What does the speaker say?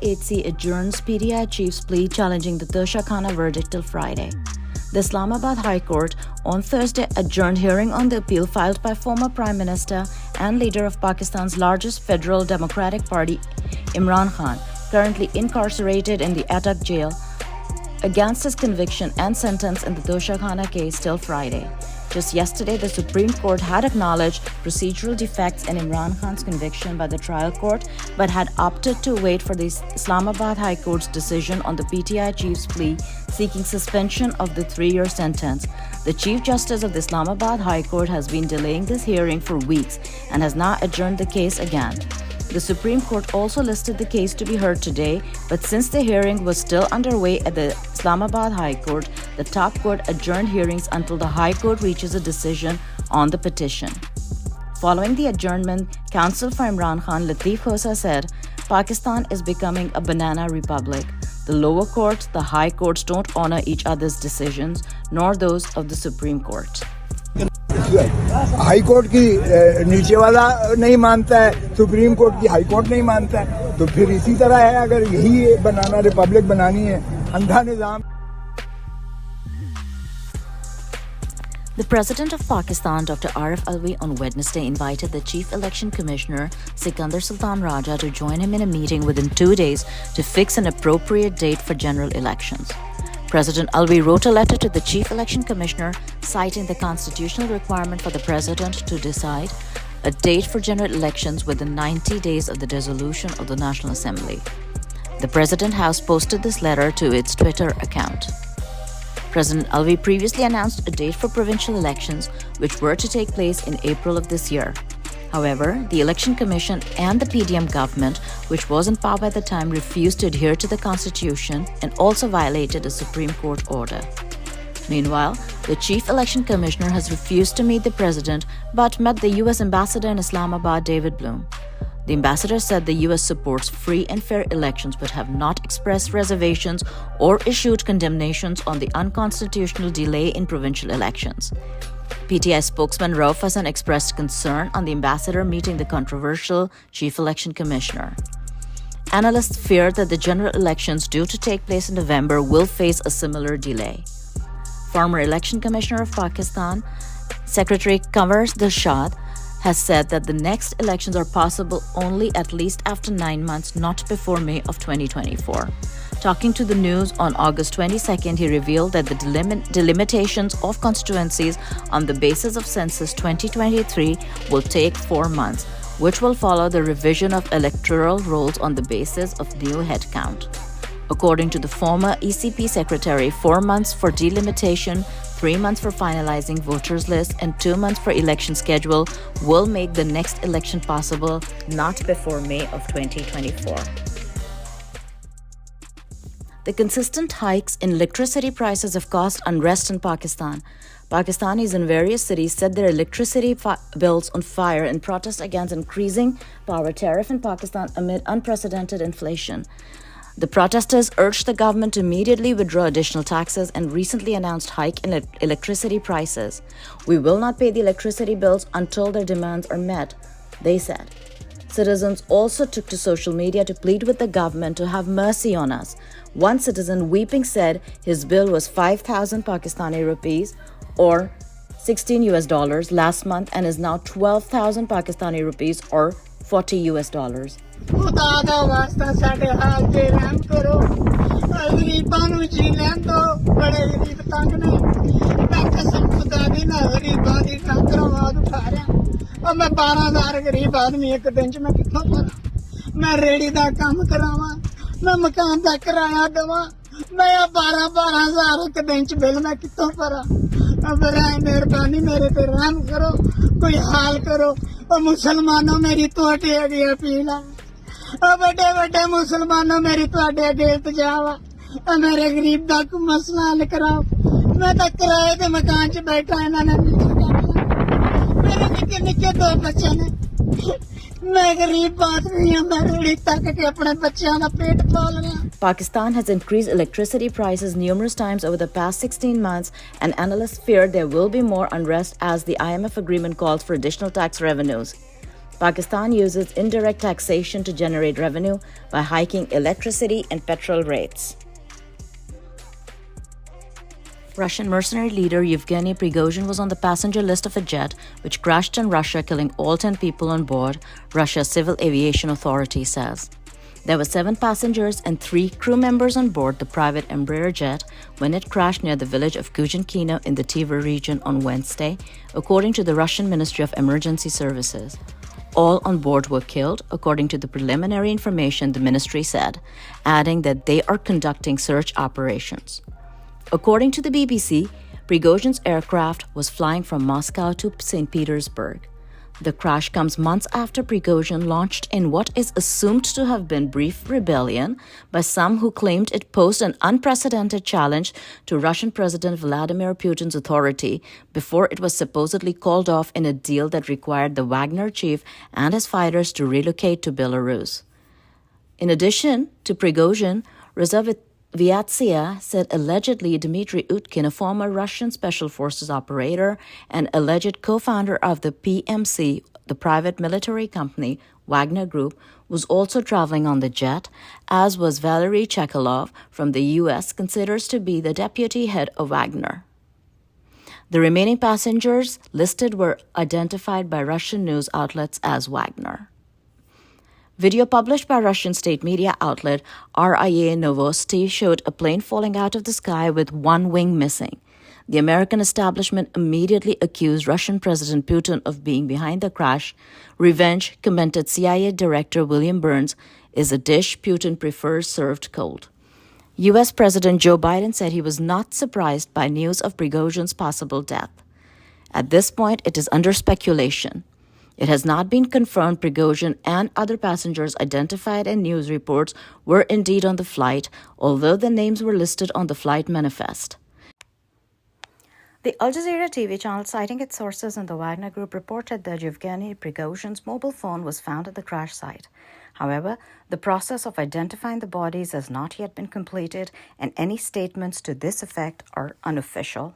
IAC adjourns PTI chief's plea challenging the Toshakhana verdict till Friday. The Islamabad High Court on Thursday adjourned hearing on the appeal filed by former Prime Minister and leader of Pakistan's largest federal Democratic Party, Imran Khan, currently incarcerated in the Attock jail, against his conviction and sentence in the Toshakhana case till Friday. Just yesterday, the Supreme Court had acknowledged procedural defects in Imran Khan's conviction by the trial court, but had opted to wait for the Islamabad High Court's decision on the PTI chief's plea seeking suspension of the 3-year sentence. The Chief Justice of the Islamabad High Court has been delaying this hearing for weeks and has now adjourned the case again. The Supreme Court also listed the case to be heard today, but since the hearing was still underway at the Islamabad High Court, the top court adjourned hearings until the High Court reaches a decision on the petition. Following the adjournment, counsel for Imran Khan, Lateef Khosa, said, Pakistan is becoming a banana republic. The lower courts, the high courts don't honor each other's decisions, nor those of the Supreme Court. High court की नीचे वाला नहीं मानता है, supreme court की high court नहीं मानता है, तो फिर इसी तरह है. अगर यही बनाना रिपब्लिक बनानी है, अंधा निजाम. The President of Pakistan, Dr. Alvi, on Wednesday invited the Chief Election Commissioner, Sikandar Sultan Raja, to join him in a meeting within 2 days to fix an appropriate date for general elections. President Alvi wrote a letter to the Chief Election Commissioner citing the constitutional requirement for the President to decide a date for general elections within 90 days of the dissolution of the National Assembly. The President House posted this letter to its Twitter account. President Alvi previously announced a date for provincial elections, which were to take place in April of this year. However, the Election Commission and the PDM government, which was in power at the time, refused to adhere to the Constitution and also violated a Supreme Court order. Meanwhile, the Chief Election Commissioner has refused to meet the President but met the U.S. Ambassador in Islamabad, David Bloom. The ambassador said the U.S. supports free and fair elections but have not expressed reservations or issued condemnations on the unconstitutional delay in provincial elections. PTI spokesman Rauf Hassan expressed concern on the ambassador meeting the controversial Chief Election Commissioner. Analysts fear that the general elections due to take place in November will face a similar delay. Former Election Commissioner of Pakistan, Secretary Qamar Dilshad, has said that the next elections are possible only at least after 9 months, not before May of 2024. Talking to the news on August 22nd, he revealed that the delimitations of constituencies on the basis of Census 2023 will take 4 months, which will follow the revision of electoral rolls on the basis of new headcount. According to the former ECP secretary, 4 months for delimitation, 3 months for finalizing voters list, and 2 months for election schedule will make the next election possible not before May of 2024. The consistent hikes in electricity prices have caused unrest in Pakistan. Pakistanis in various cities set their electricity bills on fire in protest against increasing power tariff in Pakistan amid unprecedented inflation. The protesters urged the government to immediately withdraw additional taxes and recently announced hike in electricity prices. We will not pay the electricity bills until their demands are met, they said. Citizens also took to social media to plead with the government to have mercy on us. One citizen weeping said his bill was 5,000 Pakistani rupees or $16 last month and is now 12,000 Pakistani rupees or $40. खुदा दा वास्ता साडे हाल ते रहम करो गरीबां नूं जी लैण दो बड़े गरीब तंग ने मैं कसम खुदा दी ना गरीबां दी खातरावाद उठा रहा और मैं 12,000 गरीब आदमी एक दिन च मैं कित्थों भरां मैं रेड़ी दा काम करावां मैं मकान दा किराया देवां मैं 12,000 एक दिन च बिल मैं कित्थों भरां अब राय मेहरबानी मेरे पे रहम करो कोई हाल करो और मुसलमानों मेरी तुहाडे अगे अपील है बड़े बड़े मुसलमानों मेरी तुहाडे अगे इल्तजा वा मेरे गरीब दा कोई मसला हल कराओ मैं तो किराए के मकान च बैठा इन्हां ने मेरे निक्के निक्के 2 बच्चे ने मैं गरीब आदमी हां मैं रेड़ी तक के अपने बच्चों का पेट पाल रहा. Pakistan has increased electricity prices numerous times over the past 16 months, and analysts fear there will be more unrest as the IMF agreement calls for additional tax revenues. Pakistan uses indirect taxation to generate revenue by hiking electricity and petrol rates. Russian mercenary leader Yevgeny Prigozhin was on the passenger list of a jet which crashed in Russia, killing all 10 people on board, Russia's Civil Aviation Authority says. There were 7 passengers and 3 crew members on board the private Embraer jet when it crashed near the village of Kujankino in the Tver region on Wednesday, according to the Russian Ministry of Emergency Services. All on board were killed, according to the preliminary information the ministry said, adding that they are conducting search operations. According to the BBC, Prigozhin's aircraft was flying from Moscow to St. Petersburg. The crash comes months after Prigozhin launched in what is assumed to have been brief rebellion by some who claimed it posed an unprecedented challenge to Russian President Vladimir Putin's authority before it was supposedly called off in a deal that required the Wagner chief and his fighters to relocate to Belarus. In addition to Prigozhin, Vyatsia said allegedly Dmitry Utkin, a former Russian Special Forces operator and alleged co-founder of the PMC, the private military company Wagner Group, was also traveling on the jet, as was Valery Chekalov from the U.S., considers to be the deputy head of Wagner. The remaining passengers listed were identified by Russian news outlets as Wagner. Video published by Russian state media outlet RIA Novosti showed a plane falling out of the sky with one wing missing. The American establishment immediately accused Russian President Putin of being behind the crash. Revenge, commented CIA Director William Burns, is a dish Putin prefers served cold. U.S. President Joe Biden said he was not surprised by news of Prigozhin's possible death. At this point, it is under speculation. It has not been confirmed Prigozhin and other passengers identified in news reports were indeed on the flight, although the names were listed on the flight manifest. The Al Jazeera TV channel, citing its sources in the Wagner Group, reported that Yevgeny Prigozhin's mobile phone was found at the crash site. However, the process of identifying the bodies has not yet been completed, and any statements to this effect are unofficial.